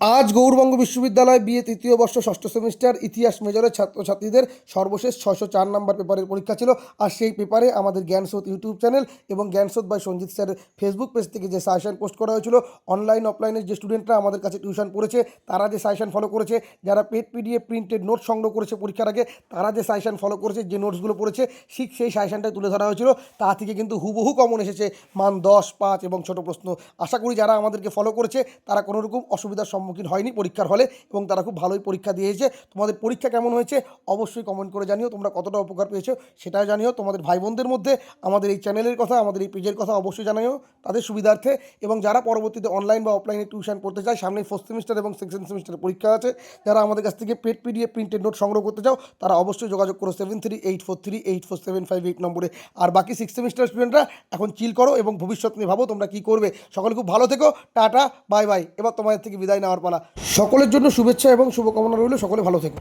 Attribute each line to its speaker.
Speaker 1: আজ গৌড়বঙ্গ বিশ্ববিদ্যালয় বিএ তৃতীয় বর্ষ ষষ্ঠ সেমিস্টার ইতিহাস মেজরের ছাত্রছাত্রীদের সর্বশেষ 604 নম্বর পেপারের পরীক্ষা ছিল। আর সেই পেপারে আমাদের জ্ঞানস্রোত ইউটিউব চ্যানেল এবং জ্ঞানস্রোত বাই সঞ্জিত স্যারের ফেসবুক পেজ থেকে যে সাজেশন পোস্ট করা হয়েছিল, অনলাইন অফলাইনের যে স্টুডেন্টরা আমাদের কাছে টিউশন পড়েছে তারা যে সাজেশন ফলো করেছে, যারা পেড পিডিএফ প্রিন্টেড নোট সংগ্রহ করেছে পরীক্ষার আগে তারা যে সাজেশন ফলো করেছে, যে নোটসগুলো পড়েছে ঠিক সেই সাজেশনটাই তুলে ধরা হয়েছিল। তা থেকে কিন্তু হুবহু কমন এসেছে মান 10, 5 এবং ছোট প্রশ্ন। আশা করি যারা আমাদেরকে ফলো করেছে তারা কোনো রকম অসুবিধার সম্মুখীন হয়নি পরীক্ষার হলে এবং তারা খুব ভালোই পরীক্ষা দিয়েছে। তোমাদের পরীক্ষা কেমন হয়েছে অবশ্যই কমেন্ট করে জানিও, তোমরা কতটা উপকার পেয়েছো সেটাও জানিও। তোমাদের ভাই বোনদের মধ্যে আমাদের এই চ্যানেলের কথা, আমাদের এই পেজের কথা অবশ্যই জানিও তাদের সুবিধার্থে। এবং যারা পরবর্তীতে অনলাইন বা অফলাইনে টিউশন পড়তে চায়, সামনে ফোর্থ সেমিস্টার এবং সেকেন্ড সেমিস্টারের পরীক্ষা আছে, যারা আমাদের কাছ থেকে পেড পিডিএফ প্রিন্টেড নোট সংগ্রহ করতে চাও তারা অবশ্যই যোগাযোগ করো 7384384758 নম্বরে। আর বাকি সিক্স সেমিস্টার স্টুডেন্টরা এখন চিল করো এবং ভবিষ্যৎ নিয়ে ভাবো তোমরা কী করবে। সকলে খুব ভালো থেকো, টাটা বাই বাই। এবার তোমাদের থেকে বিদায় নেওয়ার পালা। সকলের জন্য শুভেচ্ছা এবং শুভকামনা রইল, সকলে ভালো থেকো।